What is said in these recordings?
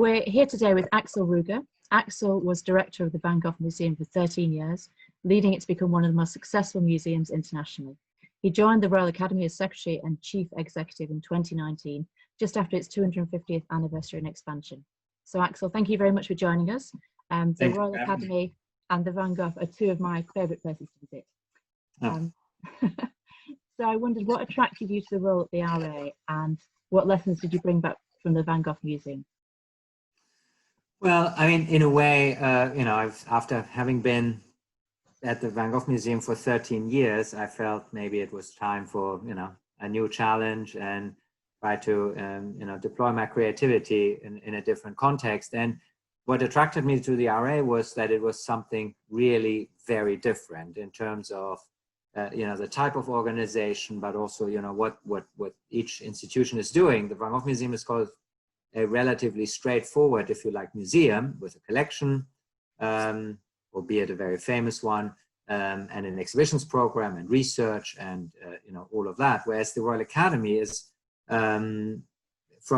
We're here today with Axel Rüger. Axel was director of the Van Gogh Museum for 13 years, leading it to become one of the most successful museums internationally. He joined the Royal Academy as Secretary and Chief Executive in 2019, just after its 250th anniversary and expansion. So Axel, thank you very much for joining us. The Royal Academy and the Van Gogh are two of my favourite places to visit. So I wondered, what attracted you to the role at the RA, and what lessons did you bring back from the Van Gogh Museum? Well, I mean, in a way, after having been at the Van Gogh Museum for 13 years, I felt maybe it was time for, a new challenge and try to, deploy my creativity in a different context. And what attracted me to the RA was that it was something really very different in terms of, the type of organization, but also, what each institution is doing. The Van Gogh Museum is called a relatively straightforward, if you like, museum with a collection, albeit a very famous one, and an exhibitions program and research and all of that. Whereas the Royal Academy is, from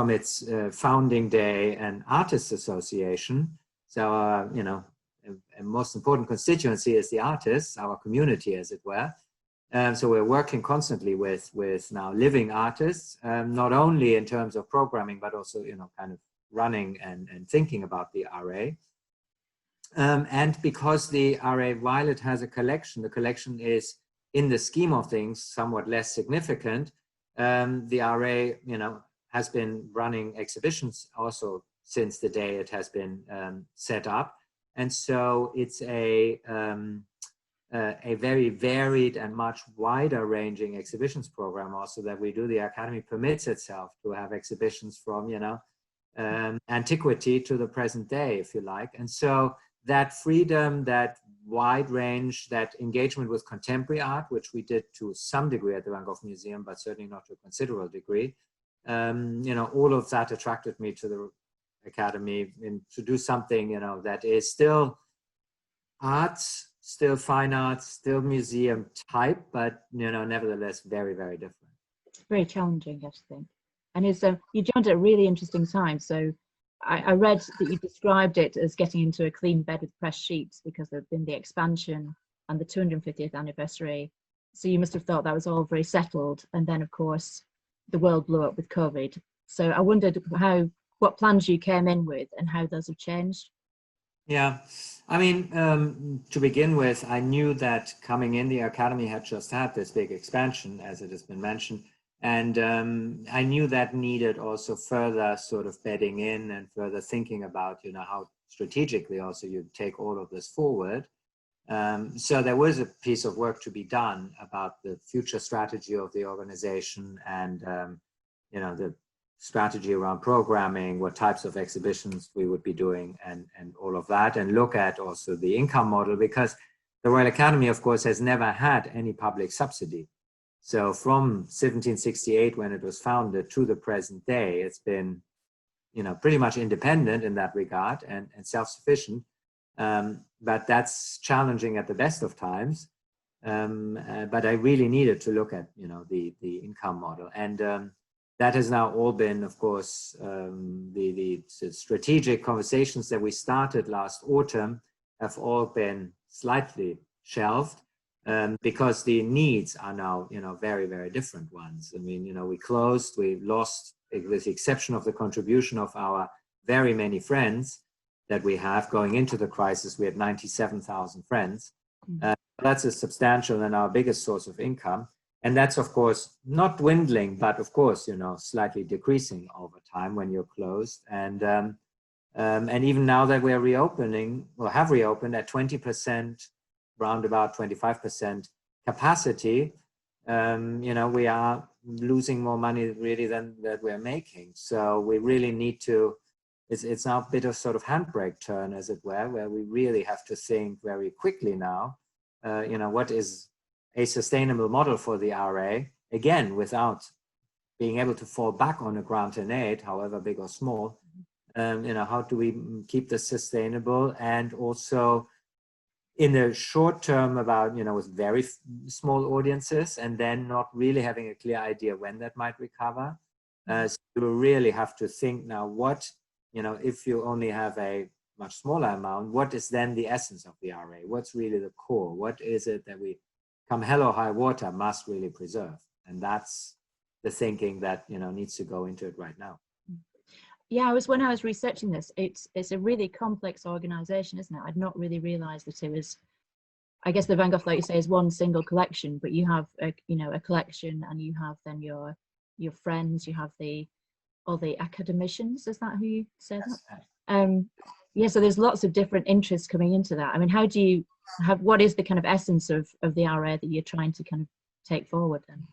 its founding day, an artists association. So a most important constituency is the artists, our community, as it were. So we're working constantly with now living artists, not only in terms of programming, but also, kind of running and thinking about the RA. And because the RA, while it has a collection, the collection is, in the scheme of things, somewhat less significant. The RA, has been running exhibitions also since the day it has been set up. And so it's a very varied and much wider ranging exhibitions program also that we do. The Academy permits itself to have exhibitions from, antiquity to the present day, if you like. And so that freedom, that wide range, that engagement with contemporary art, which we did to some degree at the Van Gogh Museum, but certainly not to a considerable degree, all of that attracted me to the Academy, and to do something, that is still arts, still fine arts, still museum type, but nevertheless very, very different. It's very challenging, I think. And it's you joined at a really interesting time. So I read that you described it as getting into a clean bed with fresh sheets because there had been the expansion and the 250th anniversary. So you must have thought that was all very settled. And then, of course, the world blew up with COVID. So I wondered what plans you came in with and how those have changed. Yeah, I mean, to begin with, I knew that coming in, the Academy had just had this big expansion, as it has been mentioned. And I knew that needed also further sort of bedding in and further thinking about, how strategically also you take all of this forward. So there was a piece of work to be done about the future strategy of the organization and, the strategy around programming, what types of exhibitions we would be doing, and all of that, and look at also the income model, because the Royal Academy, of course, has never had any public subsidy. So from 1768, when it was founded, to the present day, it's been, pretty much independent in that regard and self-sufficient. But that's challenging at the best of times. But I really needed to look at, the income model. And that has now all been, of course, the strategic conversations that we started last autumn have all been slightly shelved. Because the needs are now, very, very different ones. I mean, we lost, with the exception of the contribution of our very many friends that we have going into the crisis. We had 97,000 friends. That's a substantial and our biggest source of income. And that's, of course, not dwindling, but of course, slightly decreasing over time when you're closed. And even now that we're reopening, or have reopened at 20%, around about 25% capacity, we are losing more money really than that we're making. So we really need to, it's now a bit of sort of handbrake turn, as it were, where we really have to think very quickly now, what is a sustainable model for the RA, again, without being able to fall back on a grant and aid, however big or small. How do we keep this sustainable, and also in the short term about, with very small audiences, and then not really having a clear idea when that might recover. So we really have to think now, what if you only have a much smaller amount, what is then the essence of the RA? What's really the core? What is it that we, come hell or high water, must really preserve? And that's the thinking that, needs to go into it right now. Yeah, when I was researching this, it's a really complex organization, isn't it? I'd not really realized that it was, I guess the Van Gogh, like you say, is one single collection, but you have a collection, and you have then your friends, you have all the academicians, is that who you said that? Yeah, so there's lots of different interests coming into that. I mean, how do you what is the kind of essence of the RA that you're trying to kind of take forward then?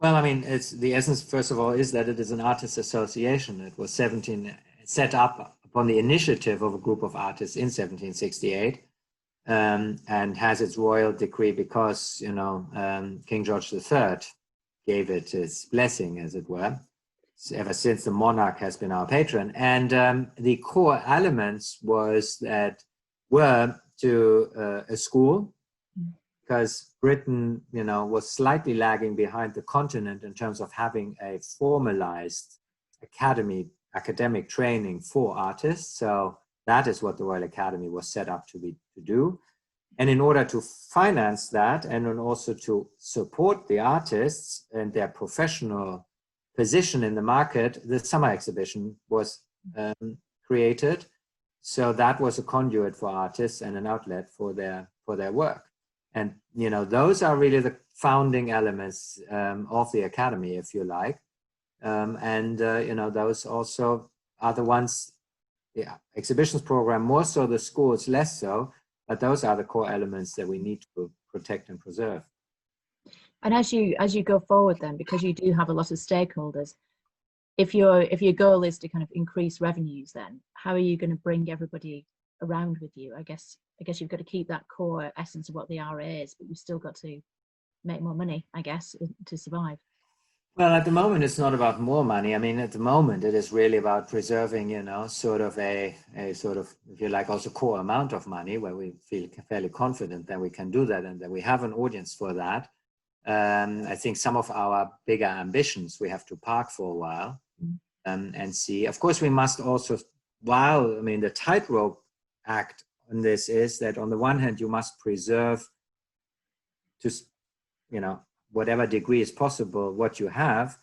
Well, I mean, it's the essence, first of all, is that it is an artists association. It was set up upon the initiative of a group of artists in 1768, and has its royal decree because, King George III gave it his blessing, as it were, ever since the monarch has been our patron. And the core elements were to a school, because Britain, was slightly lagging behind the continent in terms of having a formalized academic training for artists. So that is what the Royal Academy was set up to do. And in order to finance that, and then also to support the artists and their professional position in the market, the summer exhibition was created. So that was a conduit for artists and an outlet for their work. And, those are really the founding elements of the Academy, if you like. Those also are the ones, the exhibitions program, more so, the schools less so, but those are the core elements that we need to protect and preserve. And as you go forward then, because you do have a lot of stakeholders, if your goal is to kind of increase revenues, then how are you going to bring everybody around with you? I guess you've got to keep that core essence of what the RA is, but you've still got to make more money, I guess, to survive. Well, at the moment, it's not about more money. I mean, at the moment, it is really about preserving, sort of a sort of, if you like, also core amount of money, where we feel fairly confident that we can do that and that we have an audience for that. I think some of our bigger ambitions we have to park for a while and see. Of course, we must also, the tightrope act on this is that on the one hand, you must preserve to, whatever degree is possible what you have,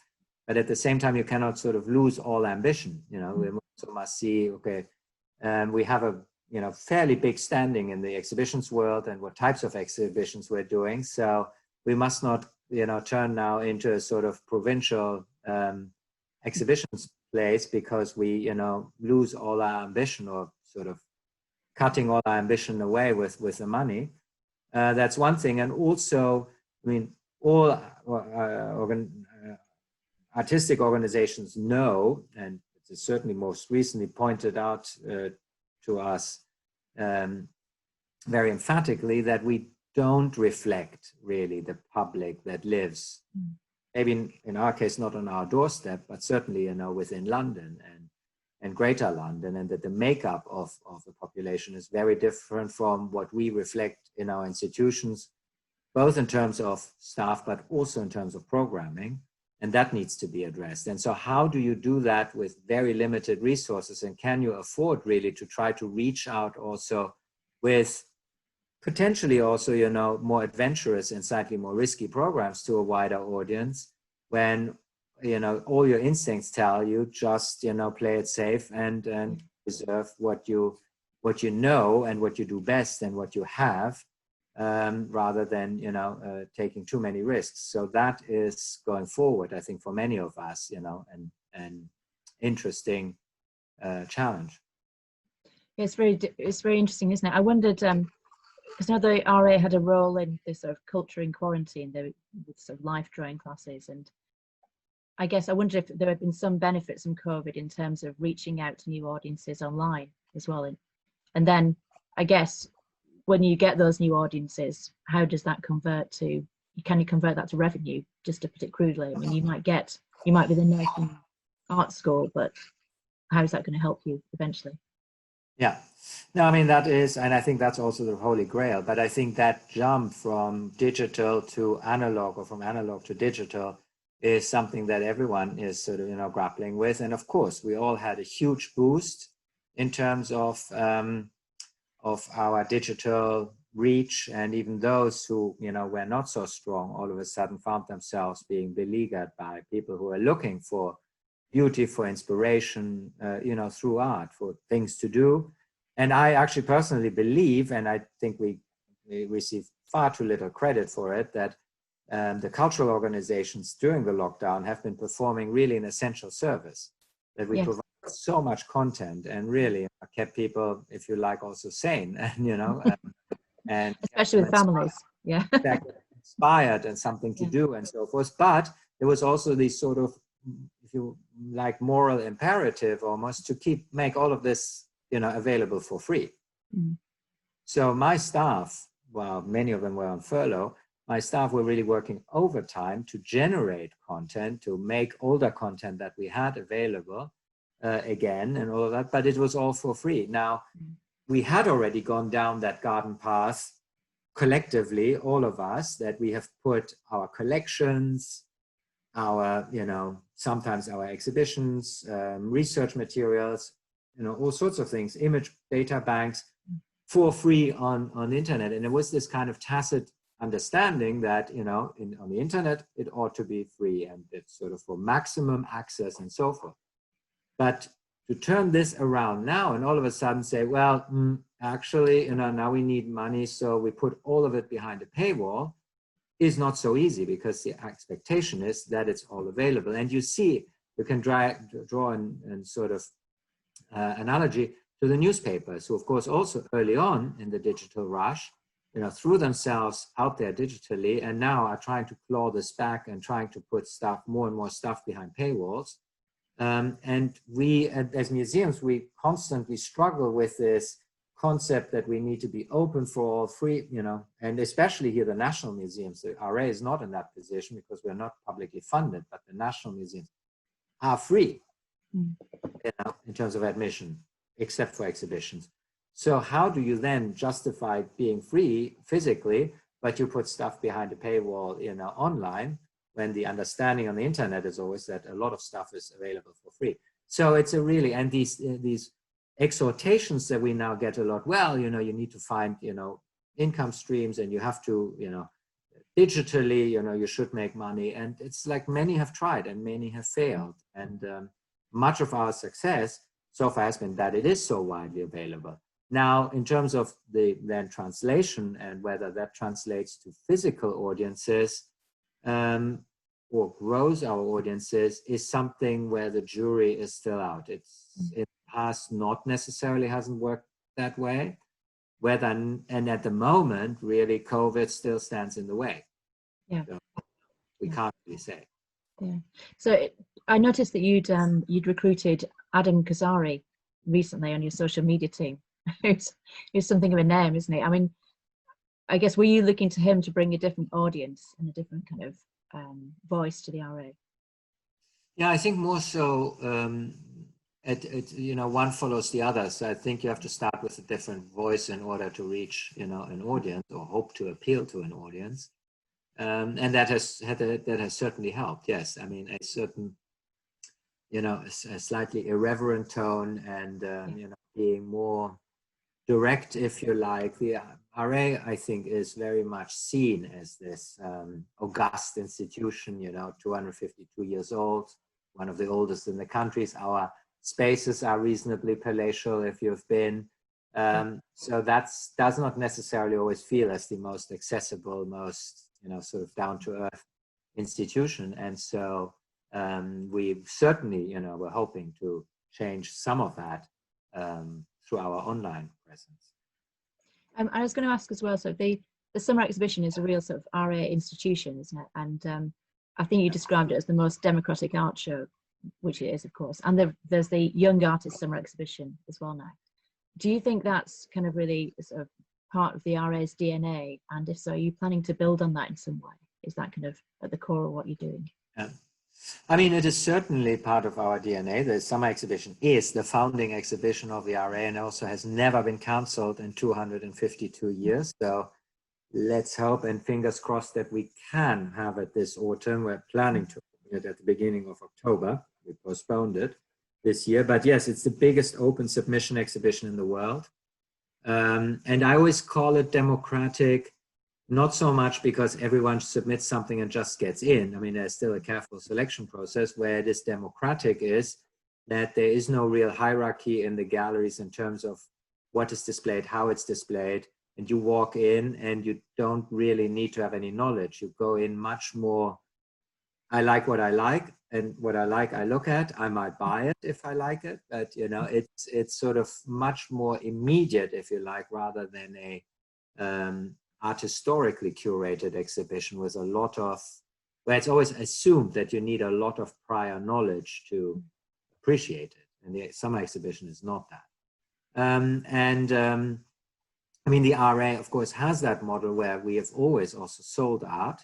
but at the same time, you cannot sort of lose all ambition. We also must see, okay, we have a fairly big standing in the exhibitions world and what types of exhibitions we're doing. So we must not, turn now into a sort of provincial exhibitions place because we, lose all our ambition, or sort of cutting all our ambition away with the money. That's one thing. And also, all artistic organizations know, and it's certainly most recently pointed out to us very emphatically, that we don't reflect really the public that lives, maybe in our case, not on our doorstep, but certainly, within London and Greater London, and that the makeup of the population is very different from what we reflect in our institutions, both in terms of staff, but also in terms of programming, and that needs to be addressed. And so how do you do that with very limited resources, and can you afford really to try to reach out also with potentially also, more adventurous and slightly more risky programs to a wider audience, when, all your instincts tell you just, play it safe and preserve what you know and what you do best and what you have, rather than, taking too many risks. So that is going forward, I think, for many of us, an interesting challenge. It's very interesting, isn't it? I wondered, because now the RA had a role in this sort of culture in quarantine, with sort of life drawing classes, and I guess I wonder if there have been some benefits from COVID in terms of reaching out to new audiences online as well. And then I guess when you get those new audiences, how does that convert to, can you convert that to revenue, just to put it crudely? I mean, you might be the American art school, but how is that going to help you eventually? Yeah, no, that is, and I think that's also the holy grail, but I think that jump from digital to analog, or from analog to digital, is something that everyone is sort of, grappling with. And of course, we all had a huge boost in terms of our digital reach, and even those who, you know, were not so strong all of a sudden found themselves being beleaguered by people who are looking for beauty, for inspiration, you know, through art, for things to do. And I actually personally believe, and I think we receive far too little credit for it, that the cultural organizations during the lockdown have been performing really an essential service, that we provide so much content and really kept people, if you like, also sane, and, you know, and especially with families, inspired and something to do and so forth. But there was also this sort of, if you like, moral imperative almost to make all of this, you know, available for free. So my staff, well, many of them were on furlough, my staff were really working overtime to generate content, to make older content that we had available again and all of that, but it was all for free. Now, we had already gone down that garden path collectively, all of us, that we have put our collections, our, you know, sometimes our exhibitions, research materials, you know, all sorts of things, image data banks for free on the internet. And it was this kind of tacit understanding that, you know, on the internet, it ought to be free and it's sort of for maximum access and so forth. But to turn this around now and all of a sudden say, well, actually, you know, now we need money, so we put all of it behind a paywall, is not so easy, because the expectation is that it's all available. And you see, you can draw an sort of analogy to the newspapers, who of course also early on in the digital rush, you know, threw themselves out there digitally and now are trying to claw this back and trying to put more and more stuff behind paywalls. And we, as museums, we constantly struggle with this concept that we need to be open for all, free, you know, and especially here, the national museums. The RA is not in that position because we're not publicly funded, but the national museums are free, you know, in terms of admission, except for exhibitions. So how do you then justify being free physically, but you put stuff behind a paywall, you know, online, when the understanding on the internet is always that a lot of stuff is available for free? So it's a really, and these exhortations that we now get a lot, well, you know, you need to find, you know, income streams, and you have to, you know, digitally, you know, you should make money. And it's like many have tried and many have failed. And much of our success so far has been that it is so widely available. Now, in terms of the then translation and whether that translates to physical audiences, or grows our audiences, is something where the jury is still out. It's in the past not necessarily hasn't worked that way. And at the moment, really, COVID still stands in the way. So we can't really say. So I noticed that you'd recruited Adam Kazari recently on your social media team. He's something of a name, isn't he? I mean, I guess, were you looking to him to bring a different audience and a different kind of voice to the RA? Yeah, I think more so, you know, one follows the other. So I think you have to start with a different voice in order to reach, you know, an audience, or hope to appeal to an audience. And that has certainly helped. Yes, I mean, a certain, you know, a slightly irreverent tone, and you know, being more direct, if you like. The RA, I think, is very much seen as this august institution, you know, 252 years old, one of the oldest in the countries. Our spaces are reasonably palatial, if you've been. So that does not necessarily always feel as the most accessible, most, you know, sort of down-to-earth institution. And so we certainly, you know, we're hoping to change some of that through our online presence. I was going to ask as well, so the summer exhibition is a real sort of RA institution, isn't it? And I think you described it as the most democratic art show, which it is, of course. And there's the Young Artist Summer Exhibition as well now. Do you think that's kind of really sort of part of the RA's DNA? And if so, are you planning to build on that in some way? Is that kind of at the core of what you're doing? Yeah. I mean, it is certainly part of our DNA. The summer exhibition is the founding exhibition of the RA, and also has never been cancelled in 252 years. So let's hope and fingers crossed that we can have it this autumn. We're planning to open it at the beginning of October. We postponed it. this year. But yes, it's the biggest open submission exhibition in the world. And I always call it democratic, not so much because everyone submits something and just gets in. I mean, there's still a careful selection process. Where it is democratic is that there is no real hierarchy in the galleries in terms of what is displayed, how it's displayed, and you walk in and you don't really need to have any knowledge. You go in much more, I like what I like, and what I like I look at. I might buy it if I like it, but you know, it's sort of much more immediate, if you like, rather than a art historically curated exhibition with a lot of, where it's always assumed that you need a lot of prior knowledge to appreciate it. And the summer exhibition is not that. I mean, the RA, of course, has that model where we have always also sold art,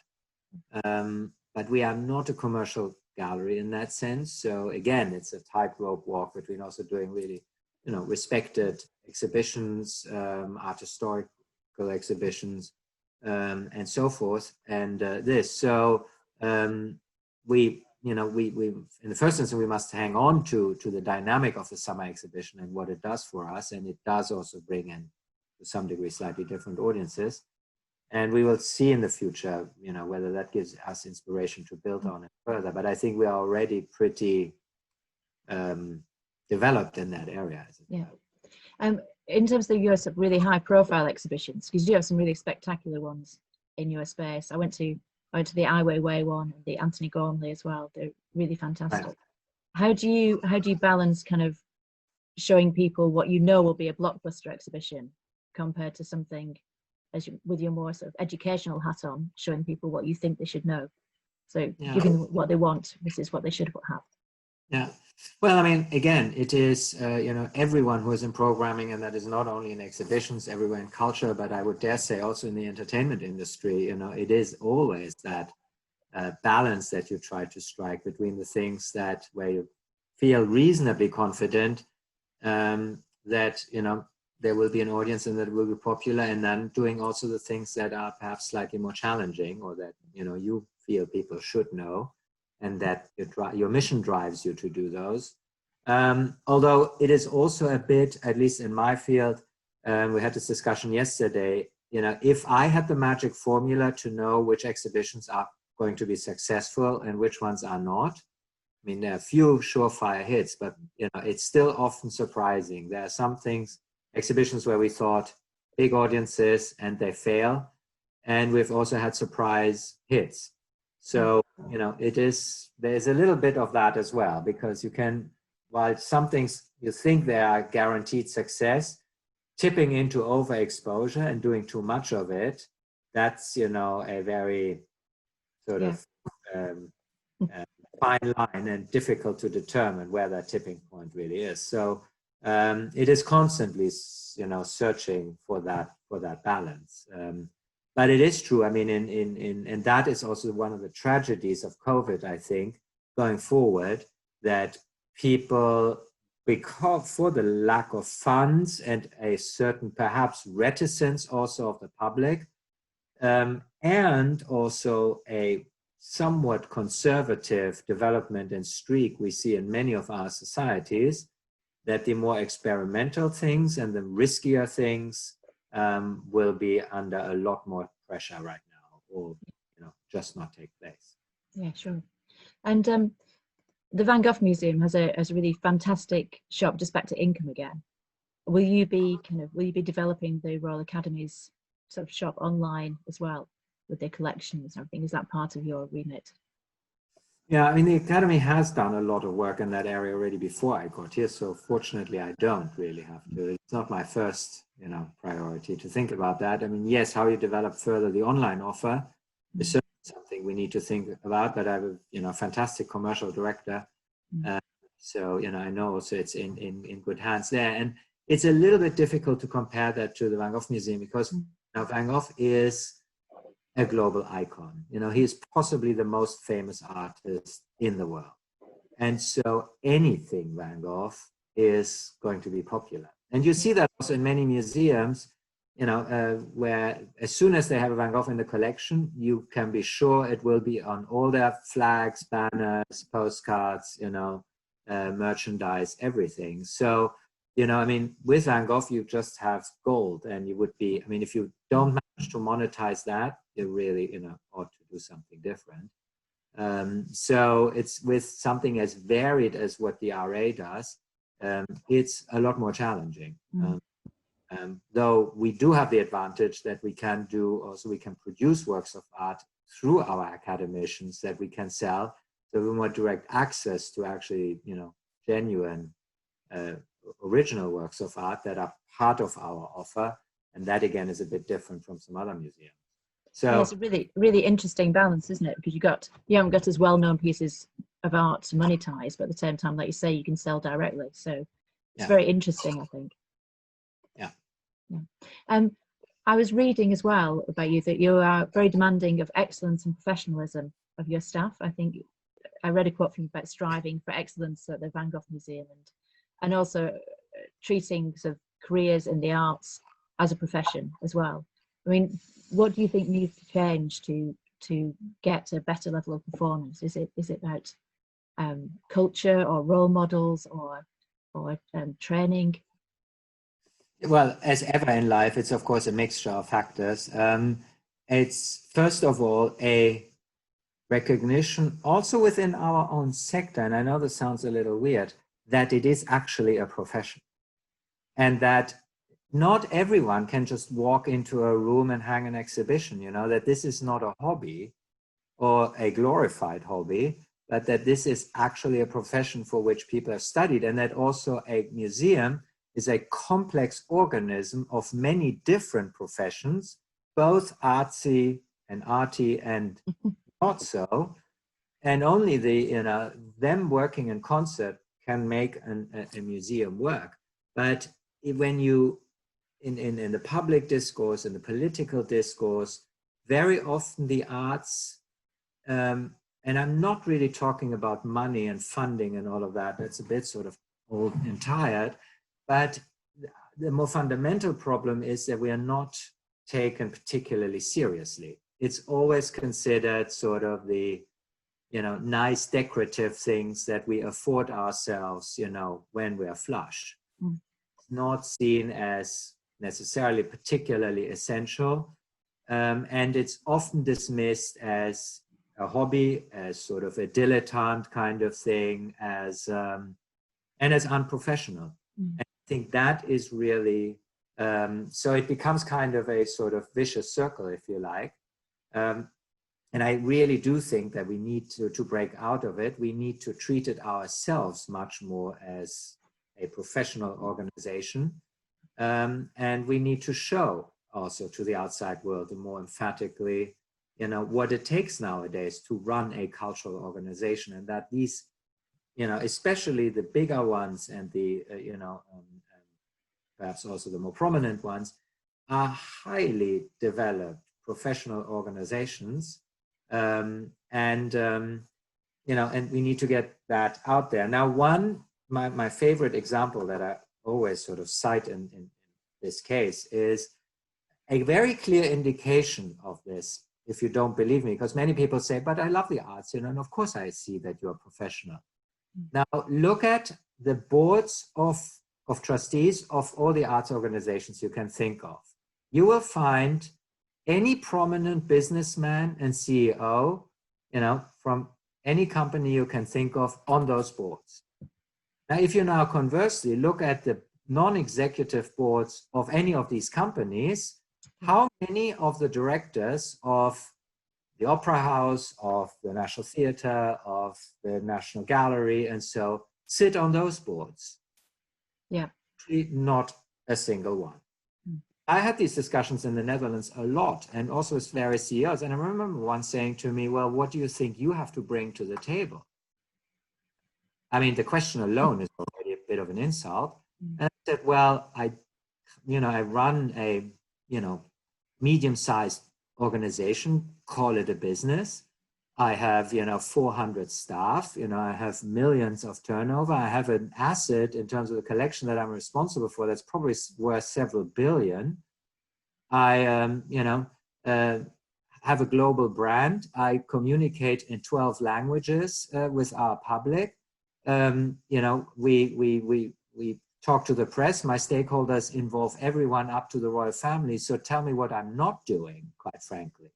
but we are not a commercial gallery in that sense. So again, it's a tightrope walk between also doing really, you know, respected exhibitions, art historical exhibitions, and so forth, and this. So we in the first instance, we must hang on to the dynamic of the summer exhibition and what it does for us, and it does also bring in, to some degree, slightly different audiences. And we will see in the future, you know, whether that gives us inspiration to build on it further. But I think we are already pretty developed in that area. Yeah. In terms of your really high-profile exhibitions, because you do have some really spectacular ones in your space. I went to the Ai Weiwei one, and the Anthony Gormley as well. They're really fantastic. Right. How do you balance kind of showing people what you know will be a blockbuster exhibition compared to something with your more sort of educational hat on, showing people what you think they should know? So giving them what they want versus what they should have. Yeah. Well, I mean, again, it is, you know, everyone who is in programming, and that is not only in exhibitions, everywhere in culture, but I would dare say also in the entertainment industry, you know, it is always that balance that you try to strike between the things that where you feel reasonably confident that, you know, there will be an audience and that will be popular, and then doing also the things that are perhaps slightly more challenging, or that, you know, you feel people should know, and that your mission drives you to do those. Although it is also a bit, at least in my field, we had this discussion yesterday, you know, if I had the magic formula to know which exhibitions are going to be successful and which ones are not, I mean, there are a few surefire hits, but, you know, it's still often surprising. There are some things, exhibitions where we thought big audiences and they fail. And we've also had surprise hits. So, you know, there's a little bit of that as well, because you can, while some things you think they are guaranteed success, tipping into overexposure and doing too much of it, that's, you know, a very sort of fine line and difficult to determine where that tipping point really is. So it is constantly, you know, searching for that balance. But it is true. I mean, and that is also one of the tragedies of COVID, I think, going forward, that people, because for the lack of funds and a certain perhaps reticence also of the public, and also a somewhat conservative development and streak we see in many of our societies, that the more experimental things and the riskier things will be under a lot more pressure right now, or, you know, just not take place. Yeah, sure. And the Van Gogh Museum has a really fantastic shop just back to income again. Will you be developing the Royal Academy's sort of shop online as well with their collections and everything? Is that part of your remit? Yeah, I mean, the Academy has done a lot of work in that area already before I got here, so fortunately I don't really have to. It's not my first, you know, priority to think about that. I mean, yes, how you develop further the online offer is certainly something we need to think about, but I have a, you know, fantastic commercial director. So, you know, I know also it's in good hands there. And it's a little bit difficult to compare that to the Van Gogh Museum, because now Van Gogh is a global icon. You know, he is possibly the most famous artist in the world. And so anything Van Gogh is going to be popular. And you see that also in many museums, you know, where as soon as they have a Van Gogh in the collection, you can be sure it will be on all their flags, banners, postcards, you know, merchandise, everything. So, you know, I mean, with Van Gogh, you just have gold, and you would be, I mean, if you don't manage to monetize that, you really, you know, ought to do something different. So it's with something as varied as what the RA does, it's a lot more challenging. Though we do have the advantage that we can produce works of art through our academicians that we can sell, so we have more direct access to actually, you know, genuine original works of art that are part of our offer, and that again is a bit different from some other museums. So yeah, it's a really, really interesting balance, isn't it? Because you haven't got as well-known pieces of art to monetize, but at the same time, like you say, you can sell directly. So it's very interesting, I think. Yeah. I was reading as well about you that you are very demanding of excellence and professionalism of your staff. I think I read a quote from you about striving for excellence at the Van Gogh Museum and also treating sort of careers in the arts as a profession as well. I mean, what do you think needs to change to get a better level of performance? Is it about culture or role models or training? Well, as ever in life, it's of course a mixture of factors. It's first of all a recognition also within our own sector, and I know this sounds a little weird, that it is actually a profession, and that not everyone can just walk into a room and hang an exhibition, you know, that this is not a hobby or a glorified hobby, but that this is actually a profession for which people have studied, and that also a museum is a complex organism of many different professions, both artsy and arty and not so. And only them working in concert can make a museum work. But when you, in the public discourse, in the political discourse, very often the arts, and I'm not really talking about money and funding and all of that, that's a bit sort of old and tired, but the more fundamental problem is that we are not taken particularly seriously. It's always considered sort of the, you know, nice decorative things that we afford ourselves, you know, when we're flush. It's not seen as necessarily particularly essential. And it's often dismissed as a hobby, as sort of a dilettante kind of thing, as and as unprofessional. And I think that is really, so it becomes kind of a sort of vicious circle, if you like. And I really do think that we need to break out of it. We need to treat it ourselves much more as a professional organization. And we need to show also to the outside world more emphatically, you know, what it takes nowadays to run a cultural organization, and that these, you know, especially the bigger ones and the, perhaps also the more prominent ones, are highly developed professional organizations. And we need to get that out there. Now, my favorite example that I always sort of cite in this case is a very clear indication of this, if you don't believe me, because many people say, but I love the arts, you know, and of course I see that you're a professional. Now, look at the boards of trustees of all the arts organizations you can think of. You will find any prominent businessman and CEO, you know, from any company you can think of on those boards. Now, if you now conversely look at the non-executive boards of any of these companies, how many of the directors of the Opera House, of the National Theatre, of the National Gallery, and so sit on those boards? Yeah. Actually, not a single one. I had these discussions in the Netherlands a lot, and also with various CEOs. And I remember one saying to me, well, what do you think you have to bring to the table? I mean, the question alone is already a bit of an insult. And I said, well, I run a, medium-sized organization, call it a business. I have, 400 staff, I have millions of turnover. I have an asset in terms of the collection that I'm responsible for that's probably worth several billion. I, have a global brand. I communicate in 12 languages with our public. you know, we talk to the press, my stakeholders involve everyone up to the royal family, so tell me what I'm not doing, quite frankly.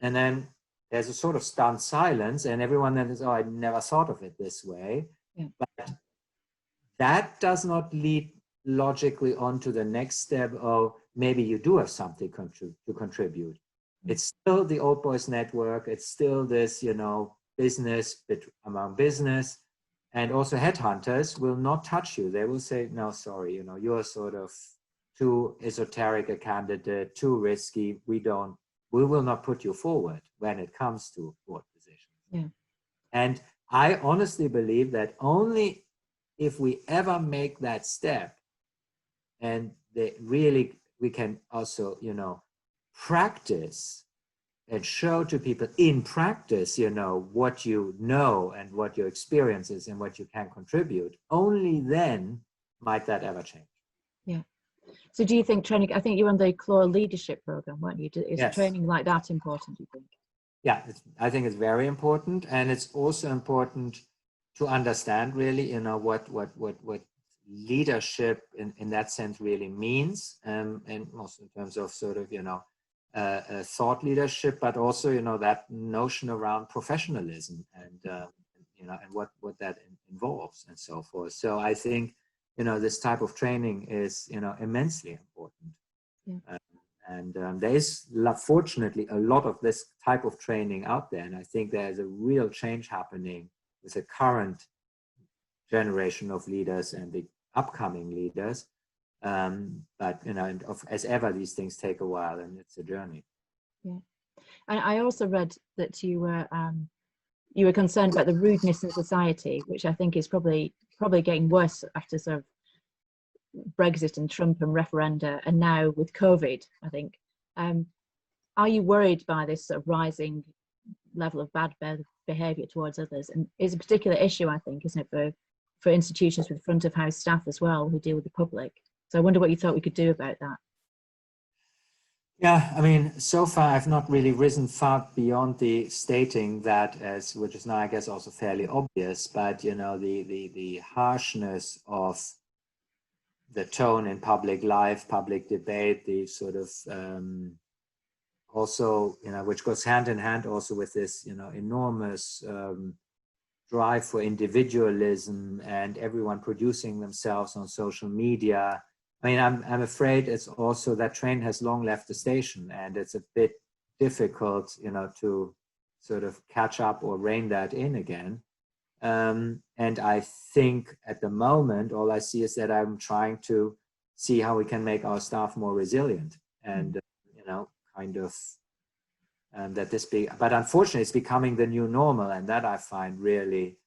And then there's a sort of stunned silence, and everyone then says, oh, I never thought of it this way. Yeah. But that does not lead logically on to the next step. Oh, maybe you do have something to contribute. It's still the old boys network. It's still this, you know, business among business, and also headhunters will not touch you. They will say, no, sorry, you know, you're sort of too esoteric a candidate, too risky. We will not put you forward when it comes to board positions. Yeah. And I honestly believe that only if we ever make that step, and we can also, you know, practice and show to people in practice, you know, what you know and what your experience is and what you can contribute, only then might that ever change. Yeah. So do you think training, I think you were on the CLOR leadership program, weren't you? Is Yes. training like that important, do you think? Yeah, I think it's very important. And it's also important to understand really, you know, what leadership in that sense really means, and also in terms of sort of, you know, thought leadership, but also, you know, that notion around professionalism and, you know, and what that involves and so forth. So I think, you know, this type of training is, you know, immensely important. Yeah. And there is, fortunately, a lot of this type of training out there. And I think there's a real change happening with the current generation of leaders and the upcoming leaders. But, you know, as ever, these things take a while, and it's a journey. Yeah. And I also read that you were concerned about the rudeness in society, which I think is probably getting worse after sort of Brexit and Trump and referenda, and now with COVID, I think. Are you worried by this sort of rising level of bad behaviour towards others? And it's a particular issue, I think, isn't it, for institutions with front of house staff as well who deal with the public? So I wonder what you thought we could do about that. Yeah, I mean, so far I've not really risen far beyond the stating that, which is now, I guess, also fairly obvious, but, you know, the harshness of the tone in public life, public debate, the sort of also, you know, which goes hand in hand also with this, you know, enormous drive for individualism and everyone producing themselves on social media. I mean, I'm afraid it's also that train has long left the station, and it's a bit difficult, you know, to sort of catch up or rein that in again. And I think at the moment, all I see is that I'm trying to see how we can make our staff more resilient and, you know, kind of that this be, but unfortunately it's becoming the new normal, and that I find really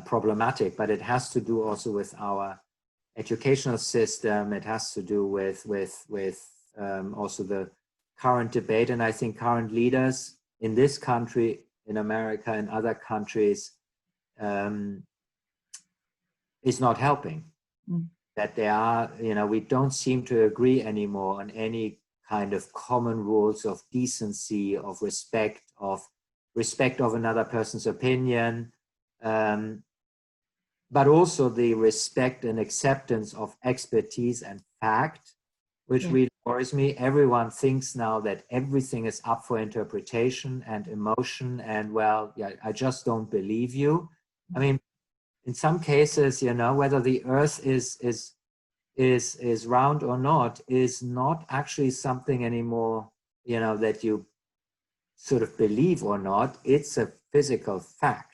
problematic. But it has to do also with our educational system. It has to do with also the current debate, and I think current leaders in this country, in America, and other countries, is not helping. That they are, you know, we don't seem to agree anymore on any kind of common rules of decency, of respect of another person's opinion, but also the respect and acceptance of expertise and fact, which really worries me. Everyone thinks now that everything is up for interpretation and emotion, and well, yeah, I just don't believe you. I mean, in some cases, you know, whether the earth is round or not is not actually something anymore, you know, that you sort of believe or not. It's a physical fact.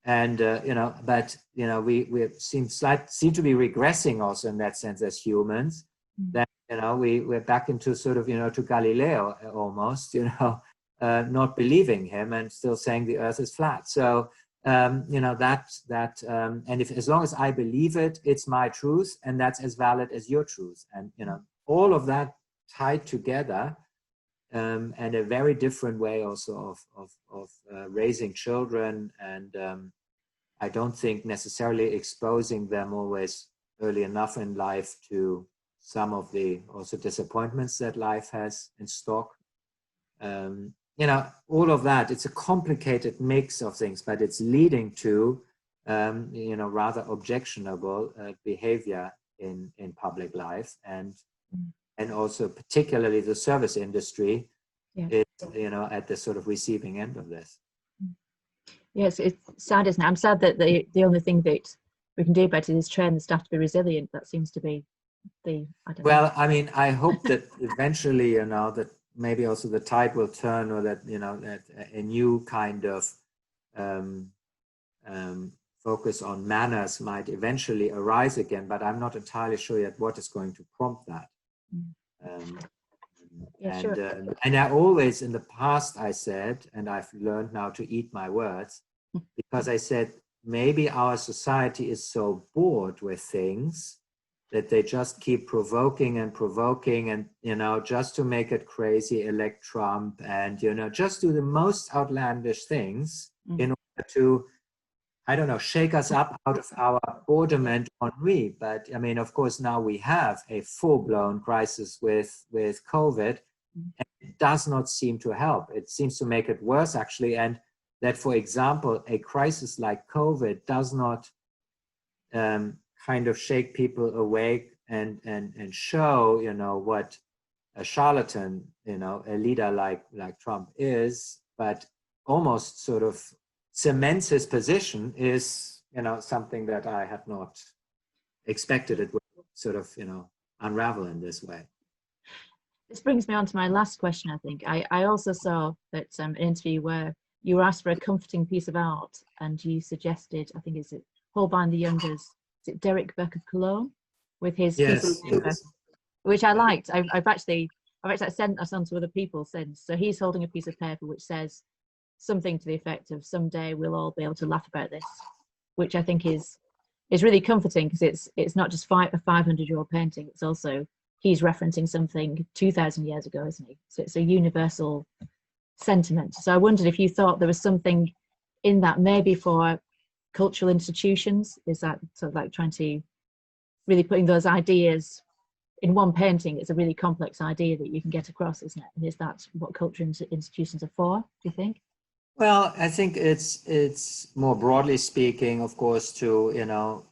And, you know, but, you know, we seem to be regressing also in that sense as humans. That, you know, we're back into sort of, you know, to Galileo almost, you know, not believing him and still saying the earth is flat. So, you know, and as long as I believe it, it's my truth, and that's as valid as your truth. And, you know, all of that tied together, and a very different way also of raising children, and I don't think necessarily exposing them always early enough in life to some of the also disappointments that life has in stock. all of that, it's a complicated mix of things, but it's leading to, rather objectionable behavior in public life, and also particularly the service industry is, at the sort of receiving end of this. Yes, it's sad, isn't it? I'm sad that the only thing that we can do about it is train the staff to be resilient. That seems to be I don't know. I mean, I hope that eventually, that maybe also the tide will turn, or that, that a new kind of focus on manners might eventually arise again, but I'm not entirely sure yet what is going to prompt that. And I always, in the past, I said, and I've learned now to eat my words, because I said, maybe our society is so bored with things that they just keep provoking and, just to make it crazy, elect Trump, and, just do the most outlandish things in order to, I don't know, shake us up out of our boredom and ennui. But I mean, of course, now we have a full-blown crisis with COVID, and it does not seem to help. It seems to make it worse, actually. And that, for example, a crisis like COVID does not kind of shake people awake and show, what a charlatan, a leader like Trump is, but almost sort of cements his position, is, something that I had not expected it would sort of, unravel in this way. This brings me on to my last question, I think. I also saw that an interview where you were asked for a comforting piece of art, and you suggested, I think, is it Holbein the Younger's, is it Derek Burke of Cologne, with his piece of paper, which I liked. I've actually sent us on to other people since. So he's holding a piece of paper which says something to the effect of, someday we'll all be able to laugh about this, which I think is really comforting, because it's not just a 500-year-old painting, it's also, he's referencing something 2,000 years ago, isn't he? So it's a universal sentiment. So I wondered if you thought there was something in that, maybe for cultural institutions. Is that sort of like trying to really putting those ideas in one painting? It's a really complex idea that you can get across, isn't it? And is that what cultural institutions are for, do you think? Well, I think it's more broadly speaking, of course, to,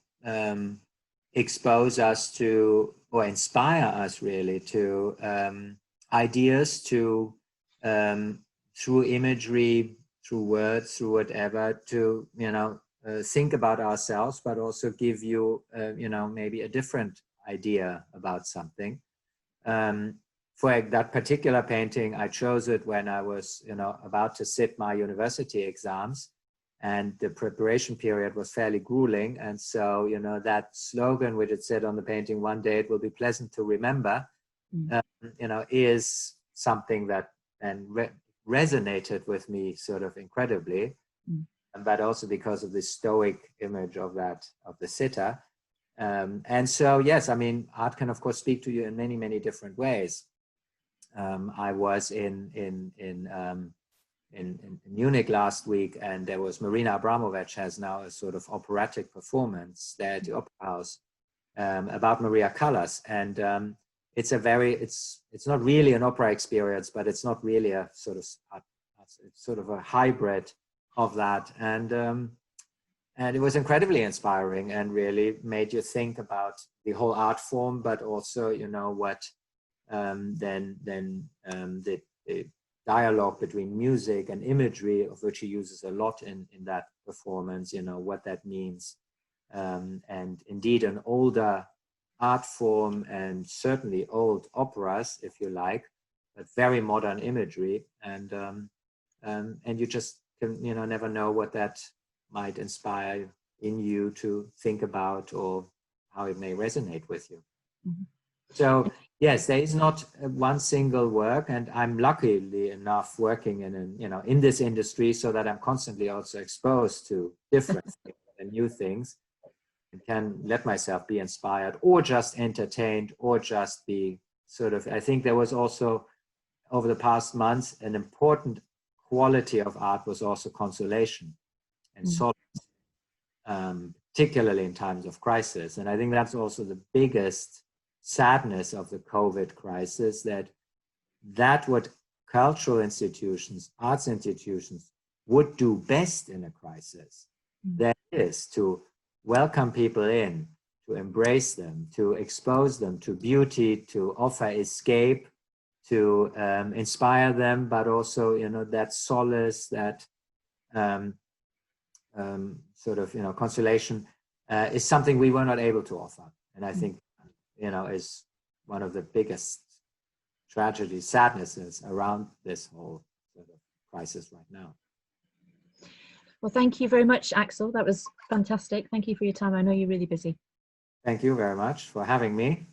expose us to, or inspire us really to ideas, to through imagery, through words, through whatever, to, think about ourselves, but also give you, maybe a different idea about something. For that particular painting, I chose it when I was, about to sit my university exams, and the preparation period was fairly grueling. And so, that slogan which it said on the painting, "One day it will be pleasant to remember," is something that then resonated with me sort of incredibly, but also because of the stoic image of the sitter. And so, yes, I mean, art can of course speak to you in many, many different ways. I was in Munich last week, and there was Marina Abramovic has now a sort of operatic performance there at the Opera House about Maria Callas, and it's not really an opera experience, but it's not really a sort of it's sort of a hybrid of that, and it was incredibly inspiring and really made you think about the whole art form, but also, what the dialogue between music and imagery, of which he uses a lot in that performance, what that means. And indeed, an older art form, and certainly old operas, if you like, but very modern imagery. And you just can, never know what that might inspire in you to think about, or how it may resonate with you. Mm-hmm. So yes, there is not one single work, and I'm luckily enough working in this industry, so that I'm constantly also exposed to different things and new things, and can let myself be inspired, or just entertained, or just be sort of. I think there was also, over the past months, an important quality of art was also consolation and solace, particularly in times of crisis. And I think that's also the biggest sadness of the COVID crisis, that what cultural institutions, arts institutions would do best in a crisis, that is to welcome people in, to embrace them, to expose them to beauty, to offer escape, to inspire them, but also, you know, that solace, that sort of, you know, consolation is something we were not able to offer. And I think, you know, is one of the biggest tragedies, sadnesses around this whole sort of crisis right now. Well, thank you very much, Axel. That was fantastic. Thank you for your time. I know you're really busy. Thank you very much for having me.